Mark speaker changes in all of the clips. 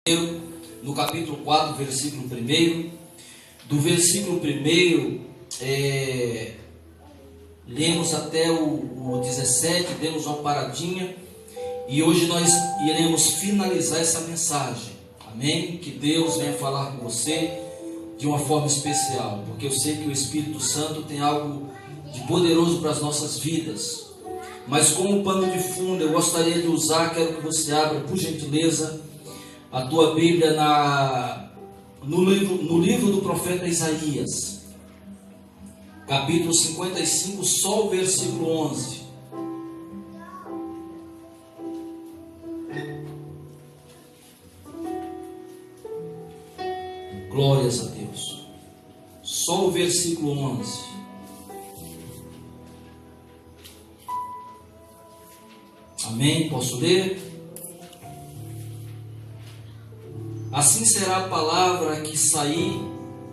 Speaker 1: No capítulo 4, versículo 1. Do versículo 1, lemos até o 17, demos uma paradinha, e hoje nós iremos finalizar essa mensagem. Amém? Que Deus venha falar com você de uma forma especial, porque eu sei que o Espírito Santo tem algo de poderoso para as nossas vidas. Mas como pano de fundo, eu gostaria de usar, quero que você abra, por gentileza, a tua Bíblia no livro do profeta Isaías, capítulo 55, só o versículo 11. Glórias a Deus. Só o versículo 11. Amém? Posso ler? Assim será a palavra que sair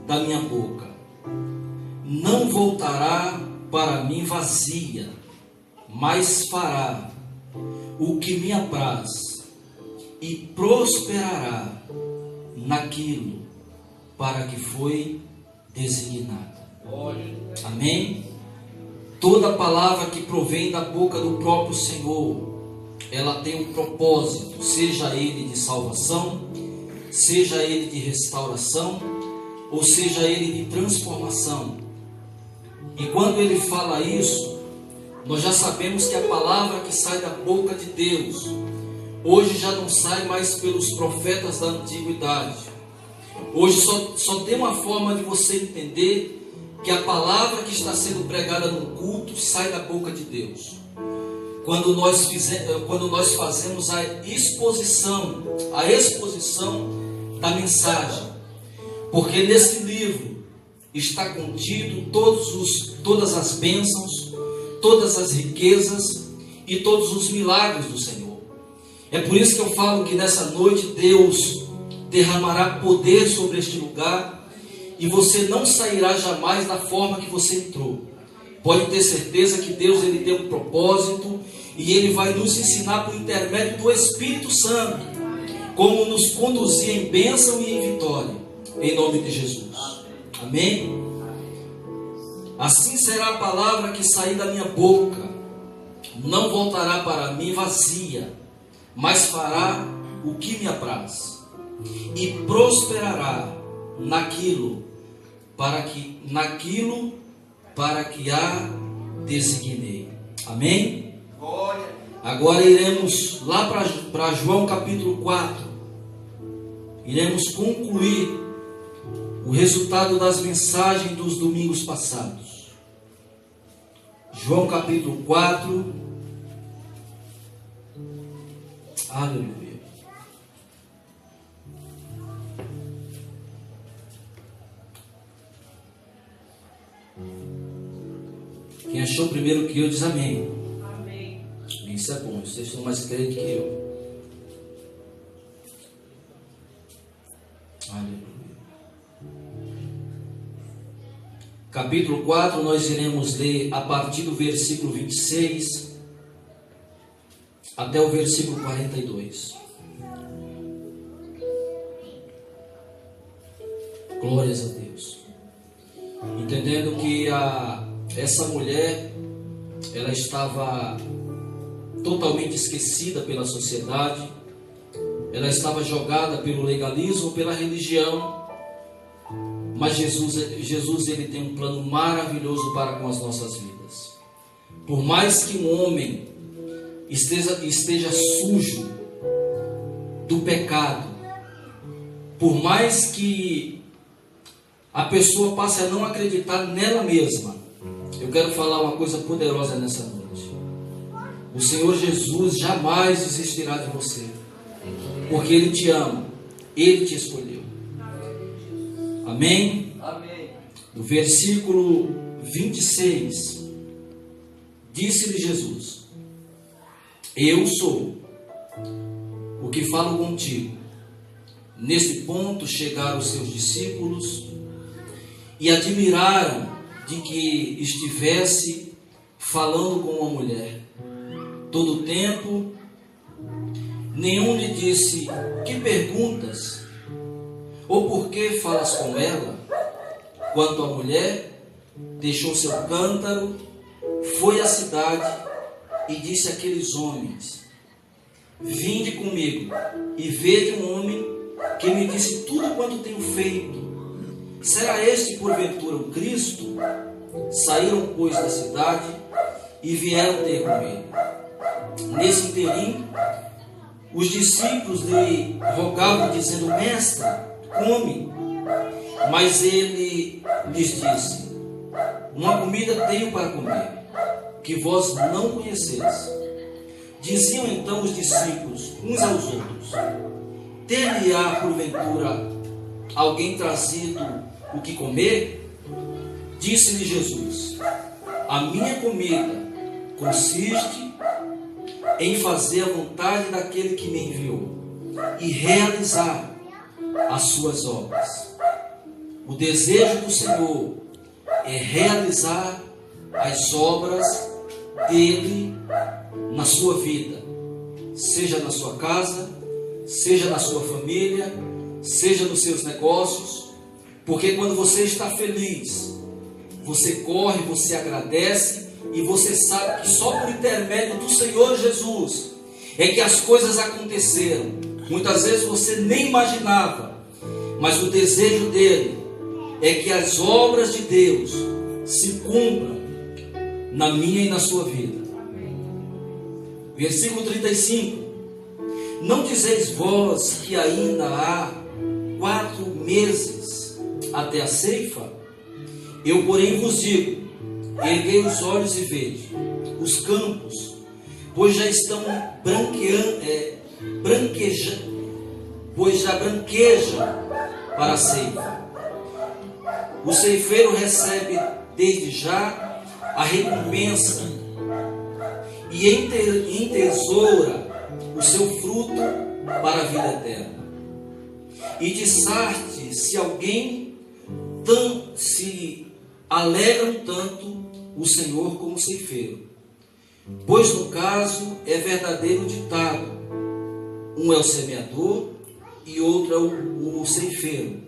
Speaker 1: da minha boca. Não voltará para mim vazia, mas fará o que me apraz e prosperará naquilo para que foi designada. Amém? Toda palavra que provém da boca do próprio Senhor, ela tem um propósito, seja ele de salvação, seja ele de restauração, ou seja ele de transformação. E quando ele fala isso, nós já sabemos que a palavra que sai da boca de Deus, hoje já não sai mais pelos profetas da antiguidade. Hoje só tem uma forma de você entender que a palavra que está sendo pregada no culto sai da boca de Deus. Quando nós fazemos a exposição da mensagem, porque nesse livro está contido todas as bênçãos, todas as riquezas e todos os milagres do Senhor. É por isso que eu falo que nessa noite Deus derramará poder sobre este lugar e você não sairá jamais da forma que você entrou. Pode ter certeza que Deus ele tem um propósito e Ele vai nos ensinar por intermédio do Espírito Santo como nos conduzir em bênção e em vitória, em nome de Jesus. Amém? Assim será a palavra que sair da minha boca, não voltará para mim vazia, mas fará o que me apraz e prosperará naquilo para que a designei. Amém? Agora iremos lá para João capítulo 4. Iremos concluir o resultado das mensagens dos domingos passados. João capítulo 4. Aleluia. Quem achou primeiro que eu diz amém. Amém. Isso é bom, vocês são mais crentes que eu. Aleluia. Capítulo 4, nós iremos ler a partir do versículo 26 até o versículo 42. Glórias a Deus. Entendendo que essa mulher, ela estava totalmente esquecida pela sociedade, ela estava jogada pelo legalismo, pela religião, mas Jesus ele tem um plano maravilhoso para com as nossas vidas. Por mais que um homem esteja sujo do pecado, por mais que a pessoa passe a não acreditar nela mesma, eu quero falar uma coisa poderosa nessa noite. O Senhor Jesus jamais desistirá de você, porque Ele te ama, Ele te escolheu. Amém? Amém. No versículo 26, disse-lhe Jesus: Eu sou o que falo contigo. Nesse ponto chegaram os seus discípulos e admiraram de que estivesse falando com uma mulher. Todo o tempo Nenhum lhe disse: que perguntas? Ou por que falas com ela? Quanto à mulher, deixou seu cântaro, foi à cidade e disse àqueles homens: vinde comigo e vede um homem que me disse tudo quanto tenho feito. Será este porventura o Cristo? Saíram, pois, da cidade e vieram ter com ele. Nesse interim, os discípulos lhe rogavam, dizendo: mestre, come. Mas ele lhes disse: uma comida tenho para comer, que vós não conheceis. Diziam então os discípulos uns aos outros: ter-lhe-á porventura alguém trazido o que comer? Disse-lhe Jesus: a minha comida consiste em fazer a vontade daquele que me enviou e realizar as suas obras. O desejo do Senhor é realizar as obras dele na sua vida, seja na sua casa, seja na sua família, seja nos seus negócios, porque quando você está feliz, você corre, você agradece e você sabe que só por intermédio do Senhor Jesus é que as coisas aconteceram. Muitas vezes você nem imaginava, mas o desejo dele é que as obras de Deus se cumpram na minha e na sua vida. Versículo 35: não dizeis vós que ainda há 4 meses até a ceifa? Eu, porém, vos digo: erguei os olhos e vede os campos, pois já estão pois já branquejam para a ceifa. O ceifeiro recebe desde já a recompensa e entesoura o seu fruto para a vida eterna. E dissarte, se alguém se alegram tanto o Senhor como o ceifeiro, pois no caso é verdadeiro ditado: um é o semeador e outro é o ceifeiro.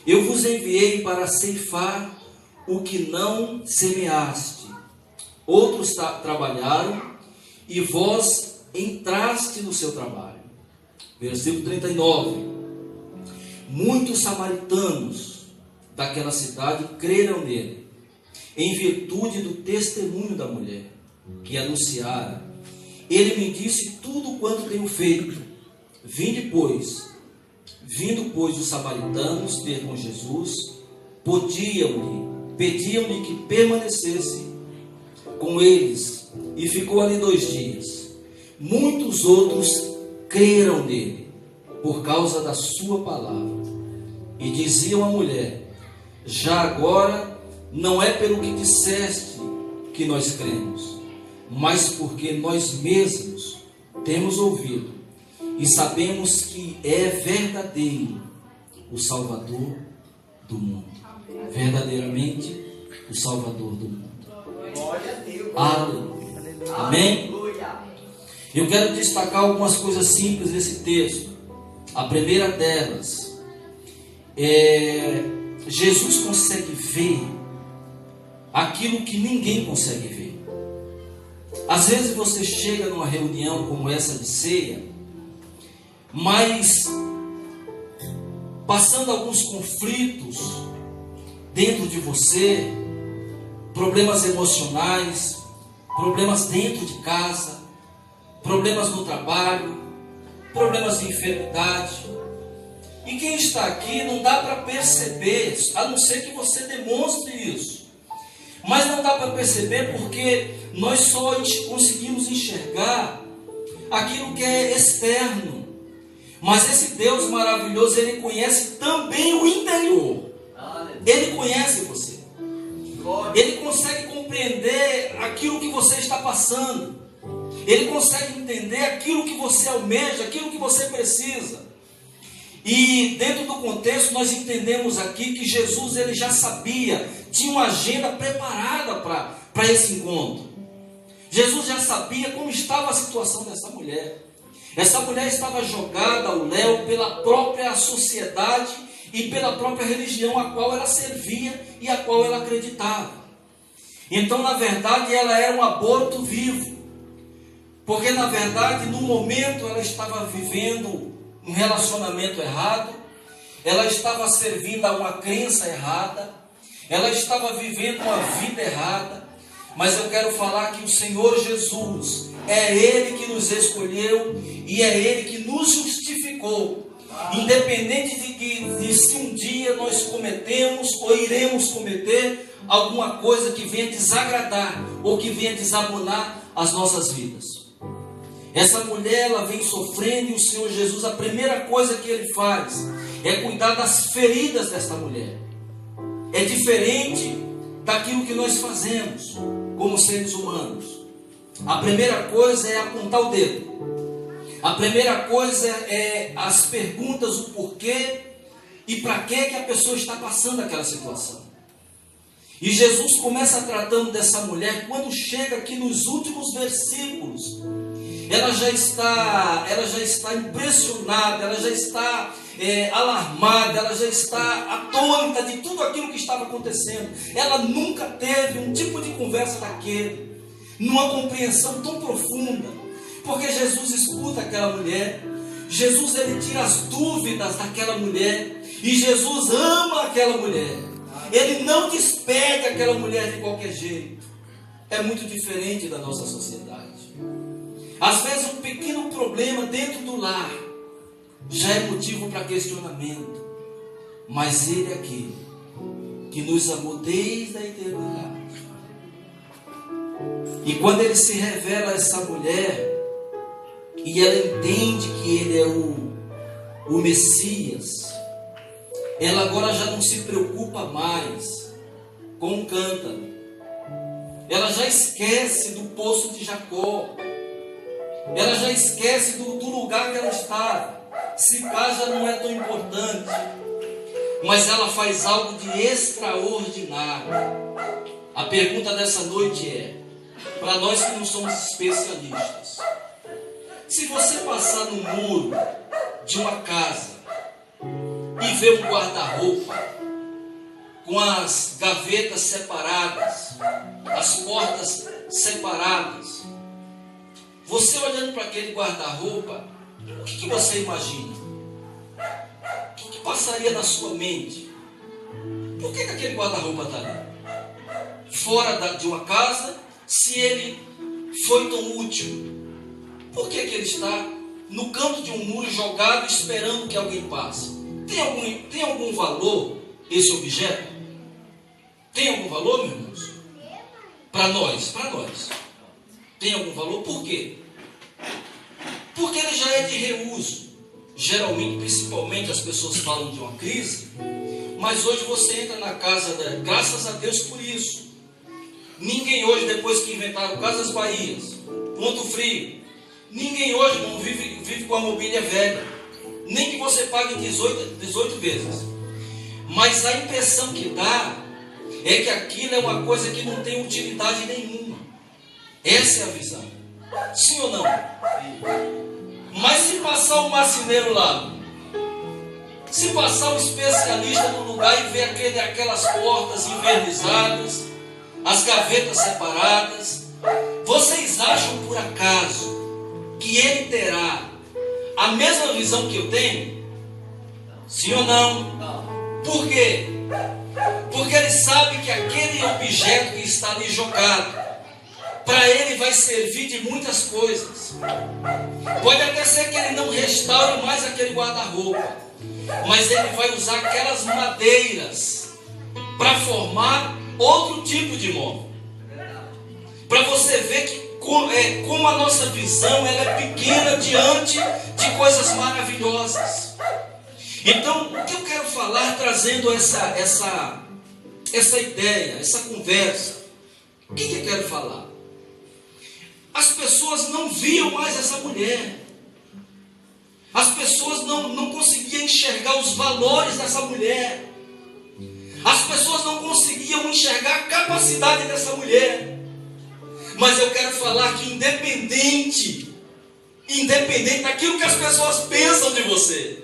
Speaker 1: Eu vos enviei para ceifar o que não semeaste. Outros trabalharam e vós entraste no seu trabalho. Versículo 39. Muitos samaritanos daquela cidade creram nele, em virtude do testemunho da mulher, que anunciara: ele me disse tudo quanto tenho feito. Vindo, pois, os samaritanos ter com Jesus, pediam-lhe que permanecesse com eles, e ficou ali 2 dias. Muitos outros creram nele, por causa da sua palavra, e diziam à mulher: já agora não é pelo que disseste que nós cremos, mas porque nós mesmos temos ouvido e sabemos que é verdadeiro o Salvador do mundo. Verdadeiramente o Salvador do mundo. Aleluia. Amém? Eu quero destacar algumas coisas simples desse texto. A primeira delas é: Jesus consegue ver aquilo que ninguém consegue ver. Às vezes você chega numa reunião como essa de ceia, mas passando alguns conflitos dentro de você, problemas emocionais, problemas dentro de casa, problemas no trabalho, problemas de enfermidade. E quem está aqui não dá para perceber, a não ser que você demonstre isso. Mas não dá para perceber porque nós só conseguimos enxergar aquilo que é externo. Mas esse Deus maravilhoso, Ele conhece também o interior. Ele conhece você. Ele consegue compreender aquilo que você está passando. Ele consegue entender aquilo que você almeja, aquilo que você precisa. E dentro do contexto nós entendemos aqui que Jesus, ele já sabia, tinha uma agenda preparada para esse encontro. Jesus já sabia como estava a situação dessa mulher. Essa mulher estava jogada ao léu pela própria sociedade e pela própria religião a qual ela servia e a qual ela acreditava. Então, na verdade, ela era um aborto vivo. Porque, na verdade, no momento ela estava vivendo um relacionamento errado, ela estava servindo a uma crença errada, ela estava vivendo uma vida errada. Mas eu quero falar que o Senhor Jesus, é Ele que nos escolheu e é Ele que nos justificou. Independente de se um dia nós cometemos ou iremos cometer alguma coisa que venha desagradar ou que venha desabonar as nossas vidas. Essa mulher, ela vem sofrendo e o Senhor Jesus, a primeira coisa que Ele faz é cuidar das feridas desta mulher. É diferente daquilo que nós fazemos como seres humanos. A primeira coisa é apontar o dedo. A primeira coisa é as perguntas, o porquê e para que a pessoa está passando aquela situação. E Jesus começa tratando dessa mulher quando chega aqui nos últimos versículos. Ela já está impressionada, ela já está alarmada, ela já está atônita de tudo aquilo que estava acontecendo. Ela nunca teve um tipo de conversa daquele, numa compreensão tão profunda, porque Jesus escuta aquela mulher, Jesus ele tira as dúvidas daquela mulher, e Jesus ama aquela mulher, Ele não despede aquela mulher de qualquer jeito. É muito diferente da nossa sociedade. Às vezes um pequeno problema dentro do lar já é motivo para questionamento, mas Ele é aquele que nos amou desde a eternidade. E quando Ele se revela a essa mulher, e ela entende que Ele é o Messias, ela agora já não se preocupa mais com o cântaro. Ela já esquece do poço de Jacó. Ela já esquece do lugar que ela estava. Se casa não é tão importante, mas ela faz algo de extraordinário. A pergunta dessa noite é, para nós que não somos especialistas, se você passar no muro de uma casa e ver um guarda-roupa com as gavetas separadas, as portas separadas, você olhando para aquele guarda-roupa, o que você imagina? O que passaria na sua mente? Por que aquele guarda-roupa está ali? Fora de uma casa, se ele foi tão útil, por que ele está no canto de um muro jogado esperando que alguém passe? Tem algum valor esse objeto? Tem algum valor, meus irmãos? Para nós. Tem algum valor? Por quê? Porque ele já é de reuso. Geralmente, principalmente, as pessoas falam de uma crise, mas hoje você entra na casa graças a Deus por isso. Ninguém hoje, depois que inventaram Casas Bahias, Ponto Frio, ninguém hoje não vive com a mobília velha, nem que você pague 18 vezes. Mas a impressão que dá é que aquilo é uma coisa que não tem utilidade nenhuma. Essa é a visão. Sim ou não? Mas se passar um marceneiro lá, se passar um especialista no lugar e ver aquelas portas envernizadas, as gavetas separadas, vocês acham por acaso que ele terá a mesma visão que eu tenho? Sim ou não? Por quê? Porque ele sabe que aquele objeto que está ali jogado, para ele vai servir de muitas coisas. Pode até ser que ele não restaure mais aquele guarda-roupa, mas ele vai usar aquelas madeiras para formar outro tipo de móvel. Para você ver que como a nossa visão ela é pequena diante de coisas maravilhosas. Então, o que eu quero falar, trazendo essa ideia, essa conversa, o que eu quero falar? As pessoas não viam mais essa mulher. As pessoas não conseguiam enxergar os valores dessa mulher. As pessoas não conseguiam enxergar a capacidade dessa mulher. Mas eu quero falar que independente independente daquilo que as pessoas pensam de você.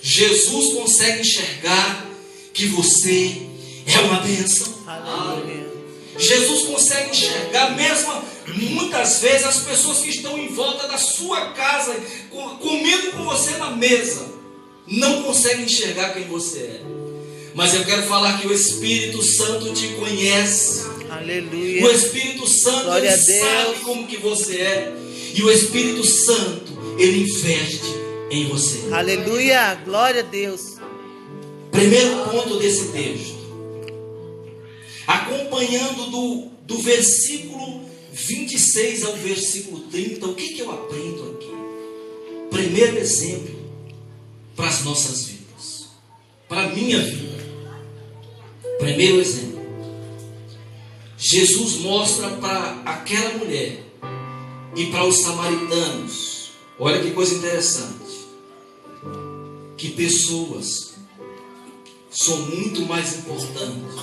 Speaker 1: Jesus consegue enxergar que você é uma bênção.
Speaker 2: Aleluia.
Speaker 1: Jesus consegue enxergar, mesmo muitas vezes, as pessoas que estão em volta da sua casa, comendo com você na mesa, não conseguem enxergar quem você é. Mas eu quero falar que o Espírito Santo te conhece.
Speaker 2: Aleluia.
Speaker 1: O Espírito Santo,
Speaker 2: Glória
Speaker 1: ele
Speaker 2: a Deus.
Speaker 1: sabe como que você é. E o Espírito Santo, ele investe em você.
Speaker 2: Aleluia. Glória a Deus.
Speaker 1: Primeiro ponto desse texto, acompanhando do versículo 26 ao versículo 30, o que eu aprendo aqui? Primeiro exemplo para as nossas vidas, para a minha vida. Primeiro exemplo, Jesus mostra para aquela mulher e para os samaritanos, olha que coisa interessante, que pessoas são muito mais importantes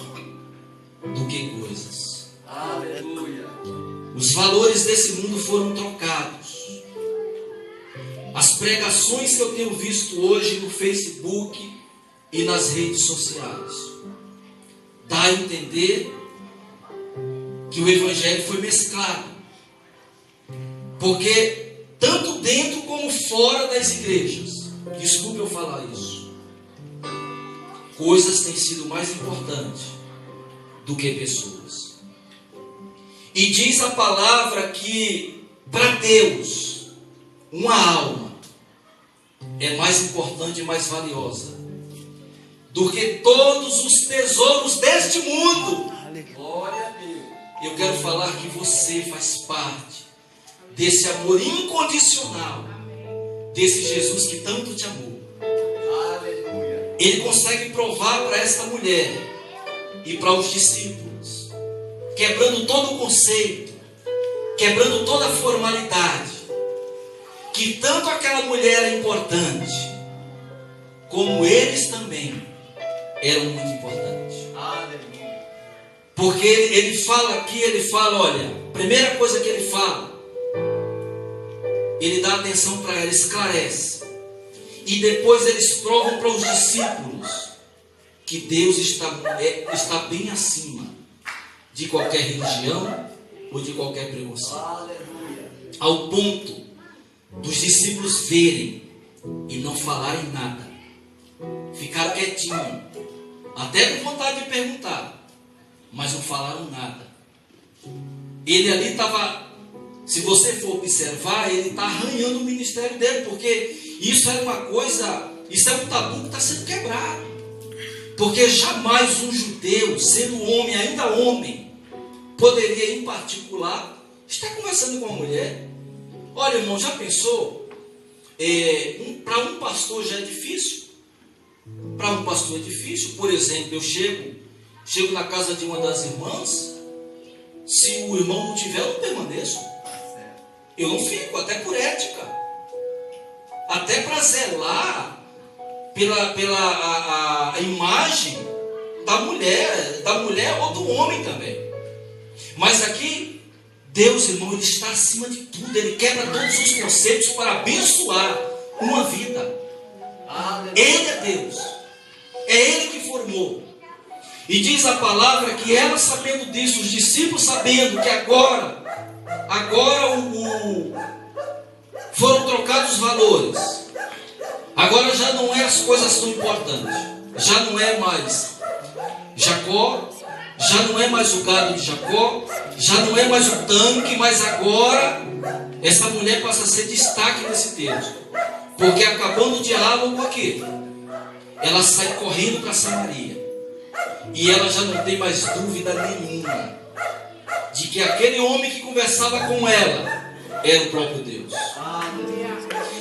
Speaker 1: do que coisas.
Speaker 3: Aleluia.
Speaker 1: Os valores desse mundo foram trocados. As pregações que eu tenho visto hoje no Facebook e nas redes sociais dá a entender que o evangelho foi mesclado, porque tanto dentro como fora das igrejas, desculpe eu falar isso, coisas têm sido mais importantes do que pessoas. E diz a palavra que para Deus uma alma é mais importante e mais valiosa do que todos os tesouros deste mundo.
Speaker 3: Glória a Deus.
Speaker 1: Eu quero falar que você faz parte desse amor incondicional, desse Jesus que tanto te amou.
Speaker 3: Aleluia.
Speaker 1: Ele consegue provar para esta mulher e para os discípulos, quebrando todo o conceito, quebrando toda a formalidade, que tanto aquela mulher era importante, como eles também eram muito importantes.
Speaker 3: Aleluia.
Speaker 1: Porque ele fala aqui, olha, primeira coisa que ele fala, ele dá atenção para ela, esclarece. E depois eles provam para os discípulos que Deus está bem acima de qualquer religião ou de qualquer preconceito.
Speaker 3: Aleluia.
Speaker 1: Ao ponto dos discípulos verem e não falarem nada. Ficaram quietinhos, até com vontade de perguntar, mas não falaram nada. Ele ali estava, se você for observar, ele está arranhando o ministério dele, porque isso era uma coisa, isso é um tabu que está sendo quebrado. Porque jamais um judeu, sendo homem, ainda homem, poderia em particular estar conversando com uma mulher. Olha, irmão, já pensou? Para um pastor já é difícil. Para um pastor é difícil. Por exemplo, eu chego na casa de uma das irmãs, se o irmão não tiver, eu não permaneço. Eu não fico, até por ética, até para zelar pela imagem da mulher ou do homem também. Mas aqui, Deus, irmão, Ele está acima de tudo. Ele quebra todos os conceitos para abençoar uma vida. Ele é Deus, é Ele que formou. E diz a palavra que ela, sabendo disso, os discípulos sabendo que agora foram trocados os valores. Agora já não é as coisas tão importantes. Já não é mais Jacó, já não é mais o gado de Jacó, já não é mais o tanque, mas agora essa mulher passa a ser destaque nesse texto. Porque acabando o diálogo aqui, ela sai correndo para Samaria. E ela já não tem mais dúvida nenhuma de que aquele homem que conversava com ela era o próprio Deus.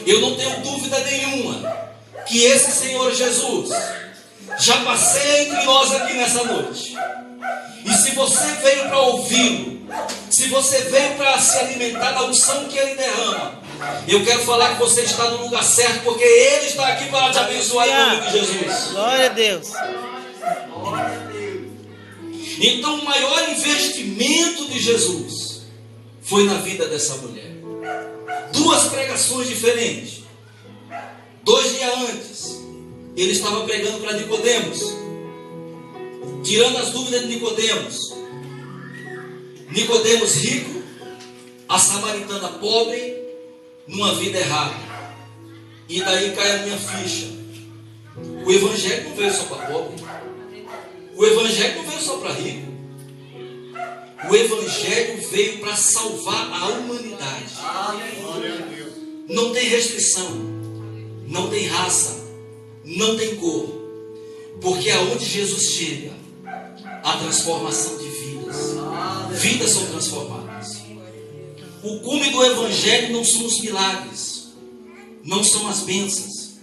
Speaker 1: Eu não tenho dúvida nenhuma que esse Senhor Jesus já passeia entre nós aqui nessa noite. E se você veio para ouvi-lo, se você veio para se alimentar da unção que Ele derrama, eu quero falar que você está no lugar certo, porque Ele está aqui para te abençoar em nome de Jesus.
Speaker 2: Glória a Deus.
Speaker 3: Glória a Deus.
Speaker 1: Então o maior investimento de Jesus foi na vida dessa mulher. duas pregações diferentes. 2 dias antes, ele estava pregando para Nicodemos, tirando as dúvidas de Nicodemos. Nicodemos rico, a samaritana pobre, numa vida errada. E daí cai a minha ficha. O evangelho não veio só para pobre. O evangelho não veio só para rico. O evangelho veio para salvar a humanidade. Não tem restrição, não tem raça, não tem cor. Porque aonde Jesus chega, a transformação de vidas. Vidas são transformadas. O cume do evangelho não são os milagres, não são as bênçãos,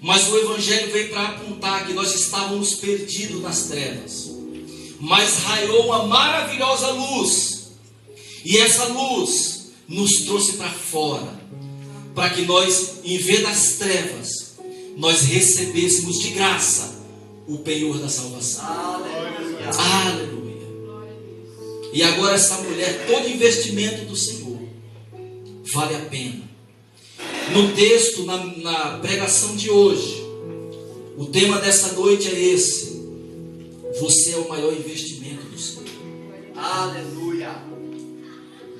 Speaker 1: mas o evangelho veio para apontar que nós estávamos perdidos nas trevas, mas raiou uma maravilhosa luz, e essa luz nos trouxe para fora, para que nós, em vez das trevas, nós recebêssemos de graça o penhor da salvação. Aleluia. Aleluia. E agora essa mulher, todo investimento do Senhor vale a pena. No texto, na pregação de hoje, o tema dessa noite é esse: você é o maior investimento do Senhor.
Speaker 3: Aleluia.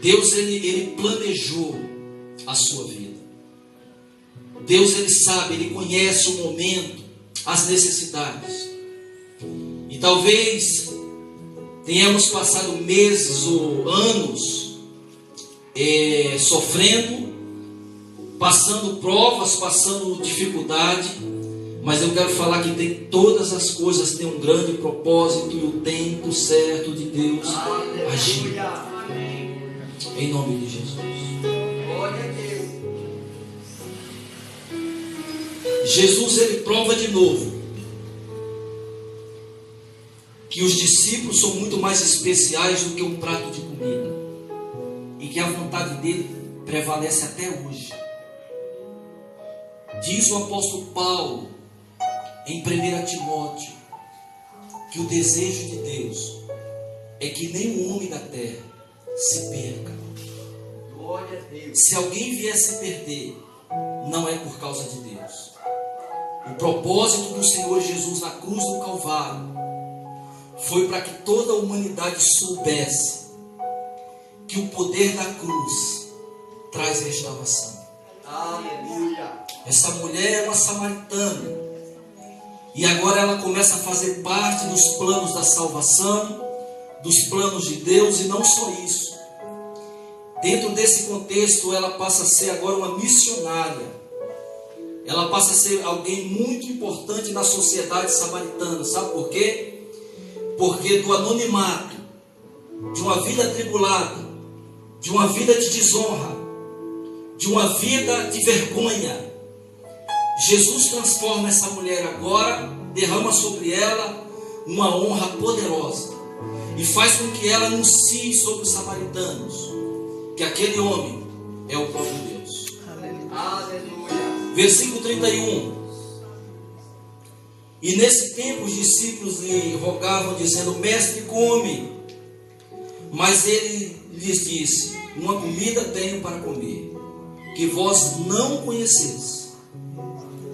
Speaker 1: Deus, ele planejou a sua vida. Deus, ele sabe, ele conhece o momento, as necessidades. E talvez tenhamos passado meses ou anos sofrendo, passando provas, passando dificuldade, mas eu quero falar que todas as coisas têm um grande propósito e o tempo certo de Deus agir. Em nome de Jesus.
Speaker 3: Glória a Deus.
Speaker 1: Jesus, ele prova de novo que os discípulos são muito mais especiais do que um prato de comida, e que a vontade dele prevalece até hoje. Diz o apóstolo Paulo em 1 Timóteo que o desejo de Deus é que nenhum homem da terra se perca.
Speaker 3: Glória a Deus.
Speaker 1: Se alguém vier se perder, não é por causa de Deus. O propósito do Senhor Jesus na cruz do Calvário foi para que toda a humanidade soubesse que o poder da cruz traz restauração.
Speaker 3: Aleluia.
Speaker 1: Essa mulher é uma samaritana, e agora ela começa a fazer parte dos planos da salvação, dos planos de Deus. E não só isso, dentro desse contexto ela passa a ser agora uma missionária. Ela passa a ser alguém muito importante na sociedade samaritana. Sabe por quê? Porque do anonimato, de uma vida atribulada, de uma vida de desonra, de uma vida de vergonha, Jesus transforma essa mulher agora, derrama sobre ela uma honra poderosa e faz com que ela anuncie sobre os samaritanos que aquele homem é o próprio Deus.
Speaker 3: Aleluia.
Speaker 1: Versículo 31. E nesse tempo os discípulos lhe rogavam, dizendo: Mestre, come. Mas ele lhes disse: Uma comida tenho para comer, que vós não conheceis.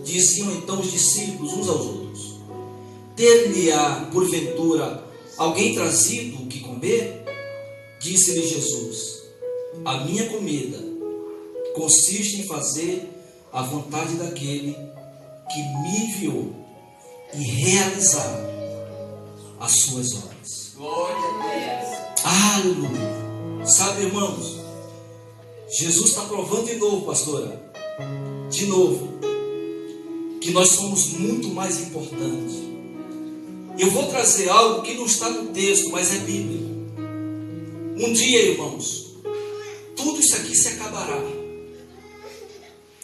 Speaker 1: Diziam então os discípulos uns aos outros: Ter-lhe-á, porventura, alguém trazido o que comer? Disse-lhe Jesus: A minha comida consiste em fazer a vontade daquele que me enviou e realizar as suas obras.
Speaker 3: Glória a Deus.
Speaker 1: Aleluia. Sabe, irmãos, Jesus está provando de novo, pastora, de novo, que nós somos muito mais importantes. Eu vou trazer algo que não está no texto, mas é bíblico. Um dia, irmãos, tudo isso aqui se acabará.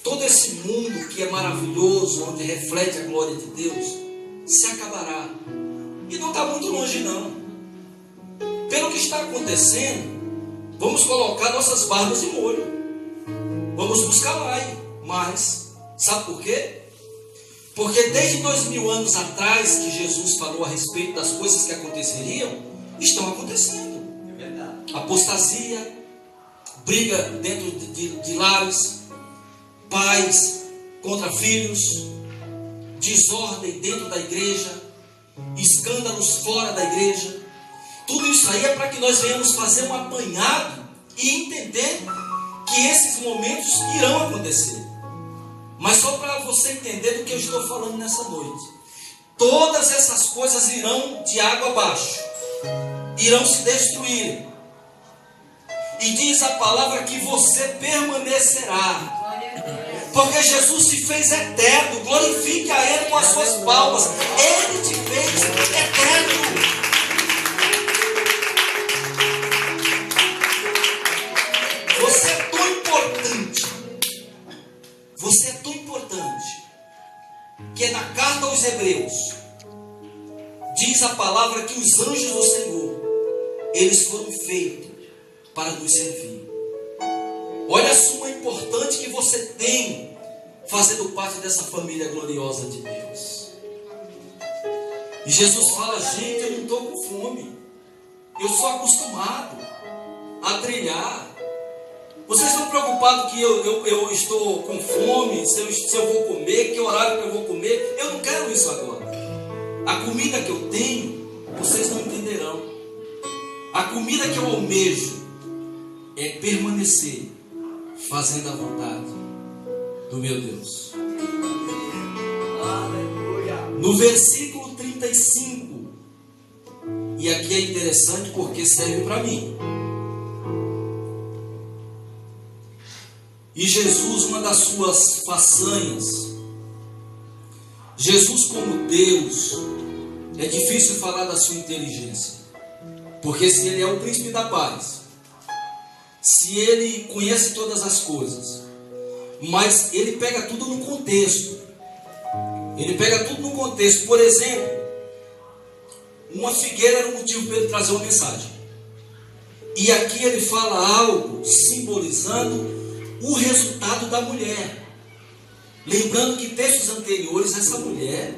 Speaker 1: Todo esse mundo que é maravilhoso, onde reflete a glória de Deus, se acabará. E não está muito longe, não. Pelo que está acontecendo, vamos colocar nossas barbas em molho. Vamos buscar mais. Sabe por quê? Porque desde 2000 anos atrás que Jesus falou a respeito das coisas que aconteceriam, estão acontecendo.
Speaker 3: É verdade.
Speaker 1: Apostasia, briga dentro de lares, pais contra filhos, desordem dentro da igreja, escândalos fora da igreja. Tudo isso aí é para que nós venhamos fazer um apanhado e entender que esses momentos irão acontecer. Mas só para você entender do que eu estou falando nessa noite. Todas essas coisas irão de água abaixo, irão se destruir. E diz a palavra que você permanecerá. Porque Jesus se fez eterno. Glorifique a Ele com as suas palmas. Ele te fez eterno. Você é tão importante. Você é tão importante que na carta aos Hebreus diz a palavra que os anjos do Senhor, eles foram feitos para nos servir. Olha a suma importante que você tem fazendo parte dessa família gloriosa de Deus. E Jesus fala: gente, eu não estou com fome, eu sou acostumado a trilhar. Vocês estão preocupados que eu estou com fome, se eu vou comer, que horário que eu vou comer? Eu não quero isso agora. A comida que eu tenho, vocês não entenderão. A comida que eu almejo é permanecer fazendo a vontade do meu Deus.
Speaker 3: Aleluia.
Speaker 1: No versículo 35, e aqui é interessante porque serve para mim. E Jesus, uma das suas façanhas, Jesus como Deus, é difícil falar da sua inteligência, porque se Ele é o príncipe da paz, se Ele conhece todas as coisas, mas Ele pega tudo no contexto. Ele pega tudo no contexto. Por exemplo, uma figueira era um motivo para Ele trazer uma mensagem. E aqui Ele fala algo simbolizando o resultado da mulher. Lembrando que textos anteriores, essa mulher,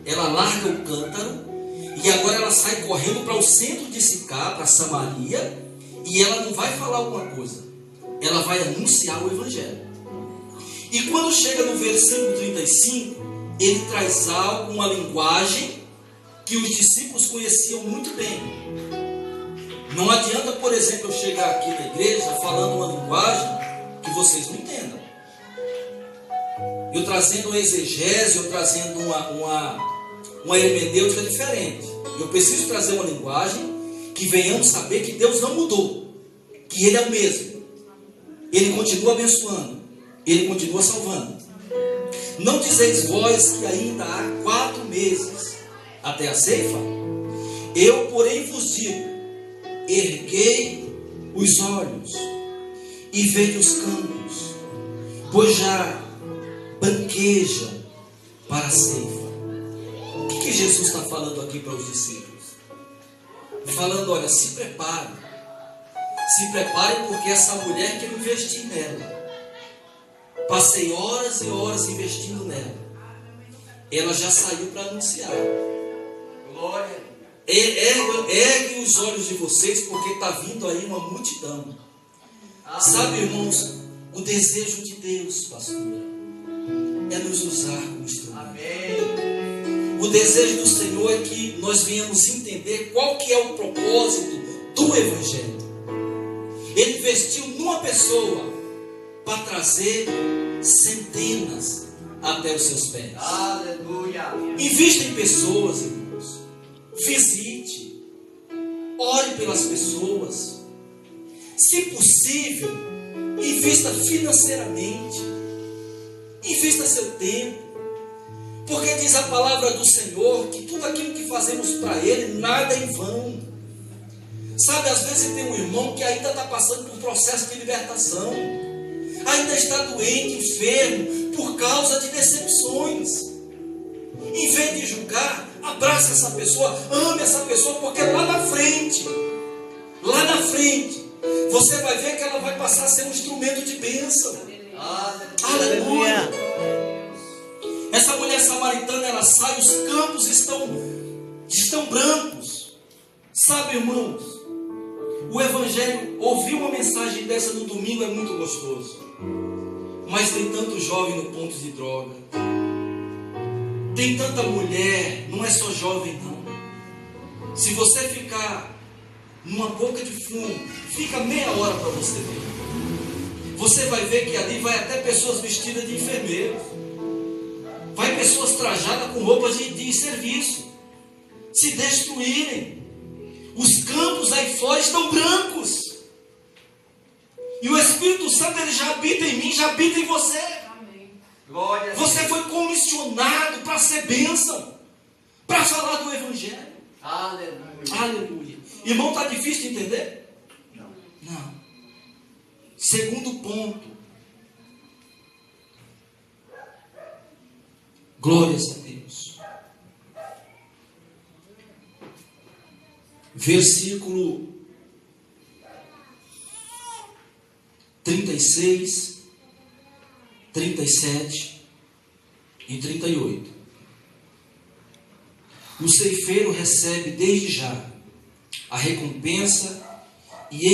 Speaker 1: ela larga o cântaro e agora ela sai correndo para o centro de Sicá, para Samaria, e ela não vai falar alguma coisa, ela vai anunciar o Evangelho. E quando chega no versículo 35, ele traz algo, uma linguagem que os discípulos conheciam muito bem. Não adianta, por exemplo, eu chegar aqui na igreja falando uma linguagem que vocês não entendam. Eu trazendo uma exegese, eu trazendo uma hermenêutica diferente. Eu preciso trazer uma linguagem que venhamos saber que Deus não mudou, que Ele é o mesmo. Ele continua abençoando, Ele continua salvando. Não dizeis vós que ainda há 4 meses até a ceifa? Eu, porém, vos digo: erguei os olhos e vede os campos, pois já banquejam para a ceifa. O que Jesus está falando aqui para os discípulos? Falando: olha, se preparem porque essa mulher quer investir nela. Passei horas e horas investindo nela. Ela já saiu para anunciar.
Speaker 3: Glória.
Speaker 1: Erguem os olhos de vocês, porque está vindo aí uma multidão. Sabe, irmãos, o desejo de Deus, pastora, é nos usar como instrumento.
Speaker 3: Amém.
Speaker 1: O desejo do Senhor é que nós venhamos entender qual que é o propósito do Evangelho. Ele investiu numa pessoa para trazer centenas até os seus pés.
Speaker 3: Aleluia.
Speaker 1: Invista em pessoas, irmãos. Visite. Ore pelas pessoas. Se possível, invista financeiramente. Invista seu tempo. Porque diz a palavra do Senhor que tudo aquilo que fazemos para Ele, nada é em vão. Sabe, às vezes tem um irmão que ainda está passando por um processo de libertação. Ainda está doente, enfermo, por causa de decepções. Em vez de julgar, abrace essa pessoa, ame essa pessoa, porque lá na frente, você vai ver que ela vai passar a ser um instrumento de bênção. Aleluia. Essa mulher samaritana, ela sai, os campos estão brancos. Sabe, irmãos, O evangelho, ouvir uma mensagem dessa no domingo é muito gostoso. Mas tem tanto jovem no ponto de droga. Tem tanta mulher, não é só jovem não. Se você ficar numa boca de fumo, fica meia hora para você ver. Você vai ver que ali vai até pessoas vestidas de enfermeiros. Vai pessoas trajadas com roupas de serviço. Se destruírem. Os campos aí fora estão brancos. E o Espírito Santo, ele já habita em mim, já habita em você.
Speaker 3: Amém. Glória a Deus.
Speaker 1: Você foi comissionado para ser bênção, para falar do Evangelho.
Speaker 3: Aleluia.
Speaker 1: Aleluia. Irmão, está difícil de entender?
Speaker 3: Não.
Speaker 1: Não. Segundo ponto. Glórias a Deus. Versículo 36, 37 e 38. O ceifeiro recebe desde já a recompensa e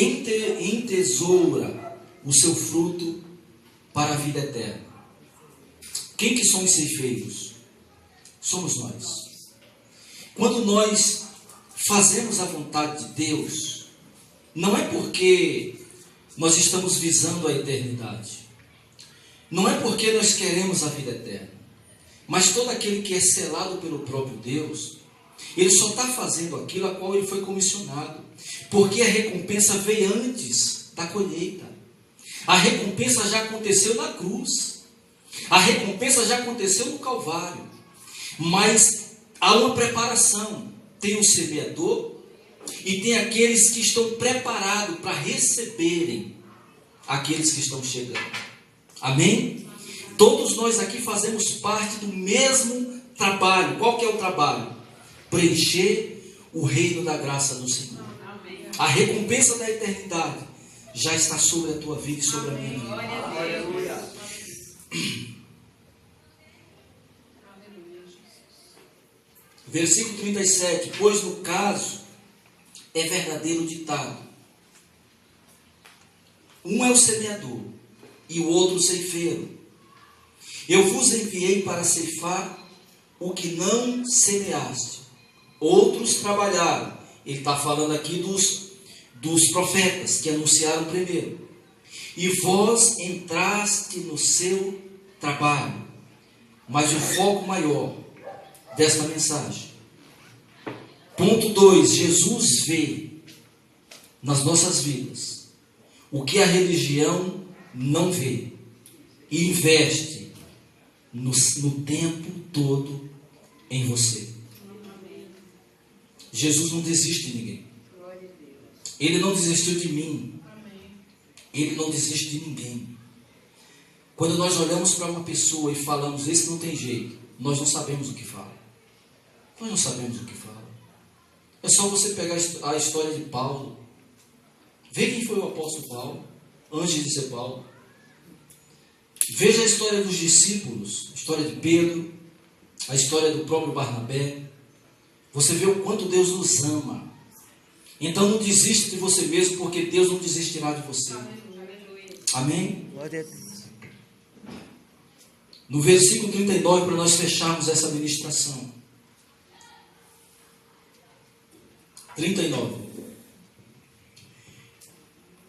Speaker 1: entesoura o seu fruto para a vida eterna. Quem que são os ceifeiros? Somos nós. Quando nós fazemos a vontade de Deus, não é porque nós estamos visando a eternidade. Não é porque nós queremos a vida eterna. Mas todo aquele que é selado pelo próprio Deus, ele só está fazendo aquilo a qual ele foi comissionado. Porque a recompensa veio antes da colheita. A recompensa já aconteceu na cruz. A recompensa já aconteceu no Calvário. Mas há uma preparação. Tem o semeador e tem aqueles que estão preparados para receberem aqueles que estão chegando. Amém? Todos nós aqui fazemos parte do mesmo trabalho. Qual que é o trabalho? Preencher o reino da graça do Senhor. A recompensa da eternidade já está sobre a tua vida e sobre a minha vida.
Speaker 3: Aleluia.
Speaker 1: Versículo 37. Pois no caso é verdadeiro ditado. Um é o semeador e o outro o ceifeiro. Eu vos enviei para ceifar o que não semeaste. Outros trabalharam. Ele está falando aqui dos profetas que anunciaram primeiro. E vós entraste no seu trabalho. Mas o foco maior desta mensagem. Ponto 2. Jesus vê nas nossas vidas o que a religião não vê e investe no tempo todo em você. Jesus não desiste de ninguém. Ele não desistiu de mim. Ele não desiste de ninguém. Quando nós olhamos para uma pessoa e falamos, esse não tem jeito, nós não sabemos o que fala. Nós não sabemos o que fala. É só você pegar a história de Paulo. Vê quem foi o apóstolo Paulo, antes de ser Paulo. Veja a história dos discípulos, a história de Pedro, a história do próprio Barnabé. Você vê o quanto Deus nos ama. Então não desista de você mesmo, porque Deus não desistirá de você. Amém?
Speaker 2: Glória a Deus.
Speaker 1: No versículo 39, para nós fecharmos essa ministração. 39.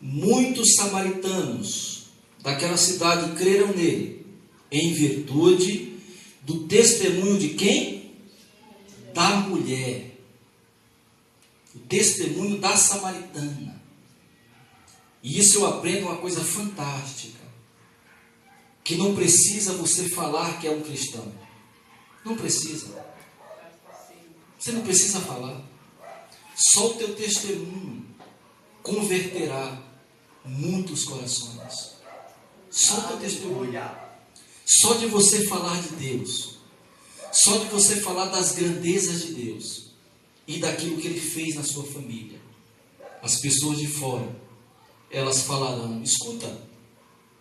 Speaker 1: Muitos samaritanos daquela cidade creram nele, em virtude do testemunho de quem? Da mulher. O testemunho da samaritana. E isso eu aprendo uma coisa fantástica. Que não precisa você falar que é um cristão. Não precisa. Você não precisa falar. Só o teu testemunho converterá muitos corações. Só o teu testemunho. Só de você falar de Deus. Só de você falar das grandezas de Deus. E daquilo que Ele fez na sua família. As pessoas de fora, elas falarão, escuta,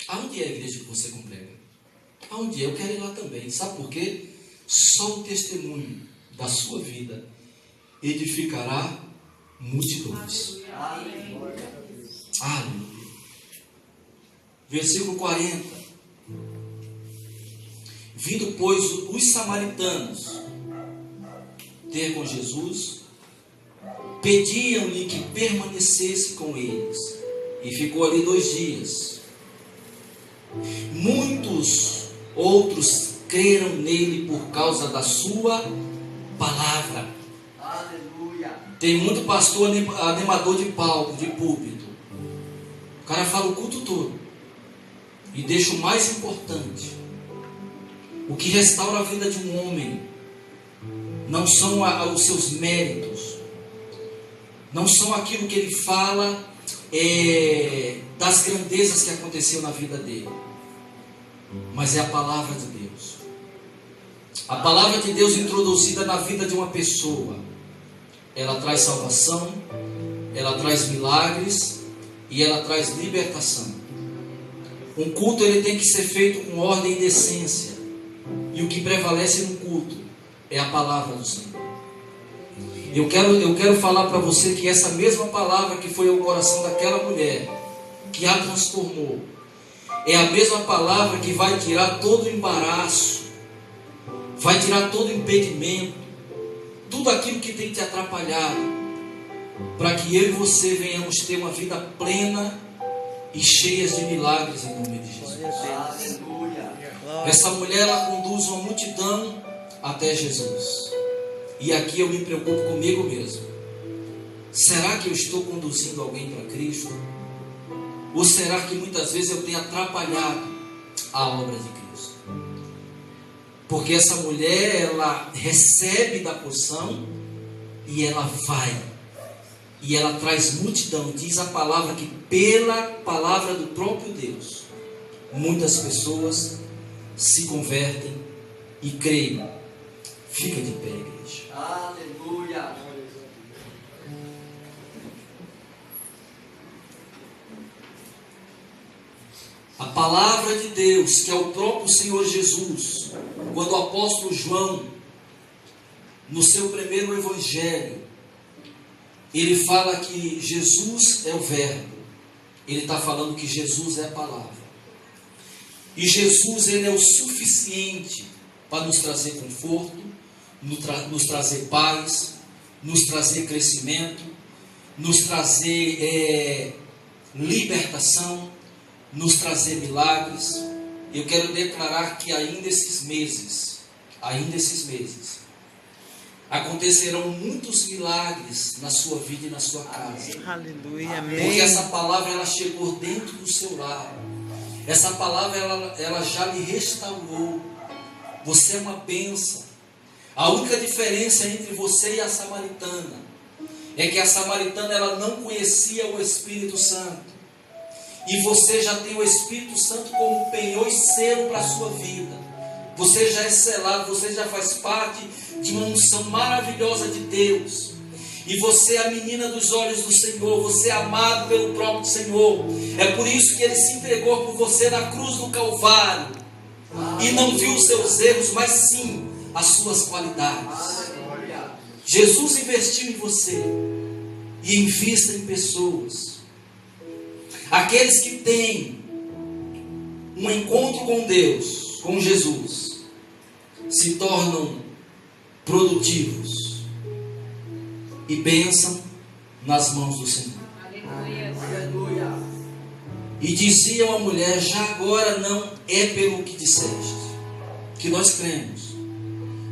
Speaker 1: aonde é a igreja que você congrega? Aonde é? Eu quero ir lá também. Sabe por quê? Só o testemunho da sua vida edificará multidões.
Speaker 3: Aleluia.
Speaker 1: Aleluia. Versículo 40. Vindo, pois, os samaritanos ter com Jesus, pediam-lhe que permanecesse com eles. E ficou ali 2 dias. Muitos outros creram nele por causa da sua palavra.
Speaker 3: Aleluia.
Speaker 1: Tem muito pastor animador de palco, de púlpito. O cara fala o culto todo e deixa o mais importante. O que restaura a vida de um homem não são os seus méritos, não são aquilo que ele fala das grandezas que aconteceu na vida dele, mas é a palavra de Deus. A palavra de Deus introduzida na vida de uma pessoa, ela traz salvação, ela traz milagres e ela traz libertação. Um culto ele tem que ser feito com ordem e decência, e o que prevalece no culto é a palavra do Senhor. Eu quero falar para você que essa mesma palavra que foi ao coração daquela mulher, que a transformou, é a mesma palavra que vai tirar todo o embaraço, vai tirar todo o impedimento, tudo aquilo que tem te atrapalhado, para que eu e você venhamos ter uma vida plena e cheia de milagres em nome de Jesus.
Speaker 3: Aleluia.
Speaker 1: Essa mulher, ela conduz uma multidão até Jesus. E aqui eu me preocupo comigo mesmo. Será que eu estou conduzindo alguém para Cristo? Ou será que muitas vezes eu tenho atrapalhado a obra de Cristo? Porque essa mulher, ela recebe da porção e ela vai. E ela traz multidão. Diz a palavra que pela palavra do próprio Deus, muitas pessoas se convertem e creem. Fica de pé, igreja.
Speaker 3: Aleluia.
Speaker 1: A palavra de Deus, que é o próprio Senhor Jesus, quando o apóstolo João, no seu primeiro evangelho, ele fala que Jesus é o verbo. Ele está falando que Jesus é a palavra. E Jesus, ele é o suficiente para nos trazer conforto, nos trazer paz, nos trazer crescimento, nos trazer libertação, nos trazer milagres. Eu quero declarar que ainda esses meses, acontecerão muitos milagres na sua vida e na sua casa.
Speaker 2: Aleluia,
Speaker 1: Porque
Speaker 2: amém.
Speaker 1: essa palavra, ela chegou dentro do seu lar. Essa palavra, ela já lhe restaurou. Você é uma bênção. A única diferença entre você e a samaritana é que a samaritana, ela não conhecia o Espírito Santo. E você já tem o Espírito Santo como penhor e selo para a sua vida. Você já é selado, você já faz parte de uma unção maravilhosa de Deus. E você é a menina dos olhos do Senhor, você é amado pelo próprio Senhor. É por isso que Ele se entregou por você na cruz do Calvário. E não viu os seus erros, mas sim as suas qualidades. Jesus investiu em você. E invista em pessoas. Aqueles que têm um encontro com Deus, com Jesus, se tornam produtivos e bênção nas mãos do Senhor.
Speaker 3: Aleluia.
Speaker 1: E dizia uma mulher: já agora não é pelo que disseste, que nós cremos,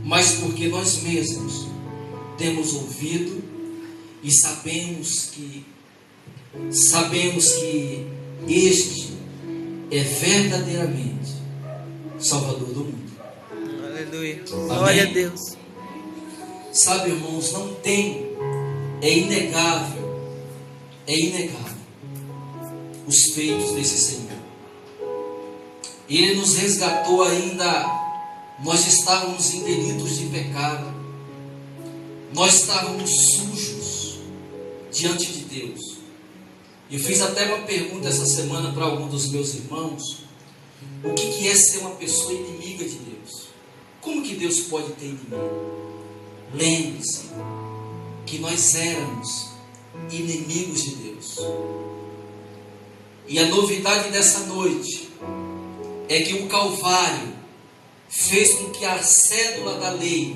Speaker 1: mas porque nós mesmos temos ouvido e sabemos que este é verdadeiramente Salvador do mundo.
Speaker 2: Aleluia. Glória a Deus.
Speaker 1: Sabe, irmãos, não tem, é inegável os feitos desse Senhor. Ele nos resgatou ainda, nós estávamos em delitos de pecado, nós estávamos sujos diante de Deus. Eu fiz até uma pergunta essa semana para algum dos meus irmãos: o que é ser uma pessoa inimiga de Deus? Como que Deus pode ter inimigo? Lembre-se que nós éramos inimigos de Deus. E a novidade dessa noite é que o Calvário fez com que a cédula da lei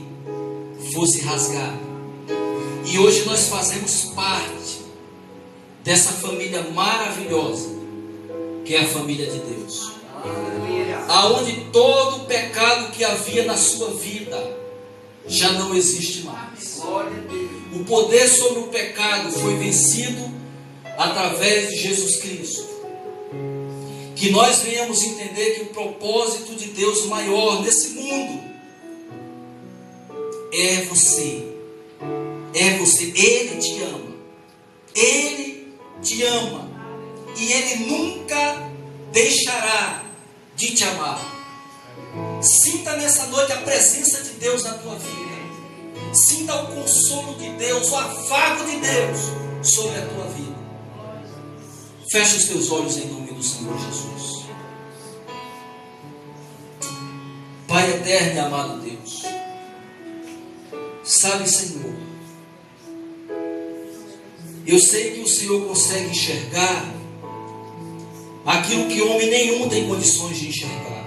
Speaker 1: fosse rasgada. E hoje nós fazemos parte dessa família maravilhosa, que é a família de Deus. Aonde todo o pecado que havia na sua vida já não existe mais. O poder sobre o pecado foi vencido através de Jesus Cristo. Que nós venhamos entender que o propósito de Deus maior nesse mundo é você. É você. Ele te ama. Ele te ama. E Ele nunca deixará de te amar. Sinta nessa noite a presença de Deus na tua vida. Sinta o consolo de Deus, o afago de Deus sobre a tua vida. Feche os teus olhos em nome do Senhor Jesus. Pai eterno e amado Deus, sabe, Senhor, eu sei que o Senhor consegue enxergar aquilo que homem nenhum tem condições de enxergar.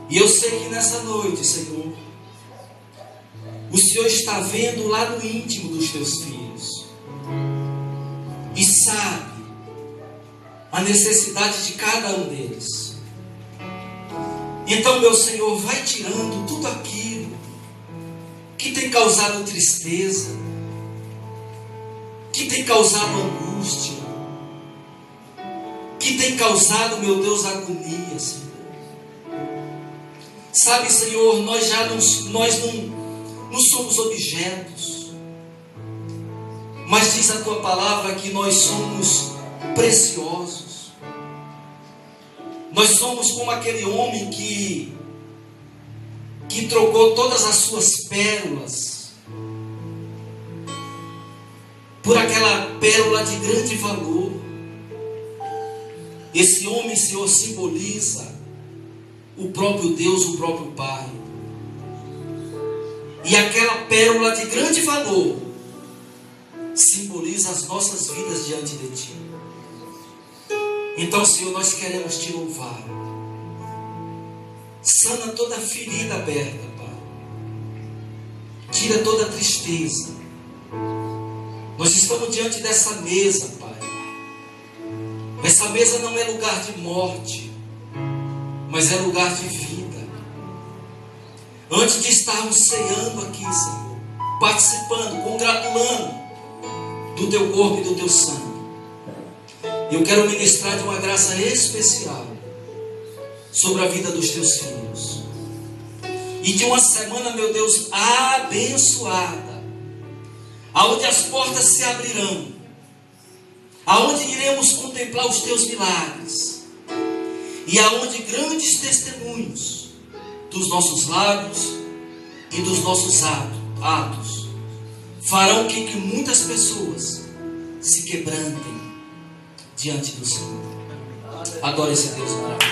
Speaker 1: E eu sei que nessa noite, Senhor, o Senhor está vendo lá no íntimo dos teus filhos e sabe a necessidade de cada um deles. Então, meu Senhor, vai tirando tudo aquilo que tem causado tristeza, que tem causado angústia, que tem causado, meu Deus, agonia, Senhor. Sabe, Senhor, nós não somos objetos, mas diz a Tua palavra que nós somos preciosos. Nós somos como aquele homem que trocou todas as suas pérolas por aquela pérola de grande valor. Esse homem, Senhor, simboliza o próprio Deus, o próprio Pai. E aquela pérola de grande valor simboliza as nossas vidas diante de Ti. Então, Senhor, nós queremos Te louvar. Sana toda ferida aberta, Pai. Tira toda tristeza. Nós estamos diante dessa mesa, Pai. Essa mesa não é lugar de morte, mas é lugar de vida. Antes de estarmos ceando aqui, Senhor, participando, congratulando do Teu corpo e do Teu sangue, eu quero ministrar de uma graça especial sobre a vida dos Teus filhos. E de uma semana, meu Deus, abençoada, aonde as portas se abrirão, aonde iremos contemplar os Teus milagres, e aonde grandes testemunhos dos nossos lábios e dos nossos atos farão que muitas pessoas se quebrantem diante do Senhor. Adore esse Deus maravilhoso.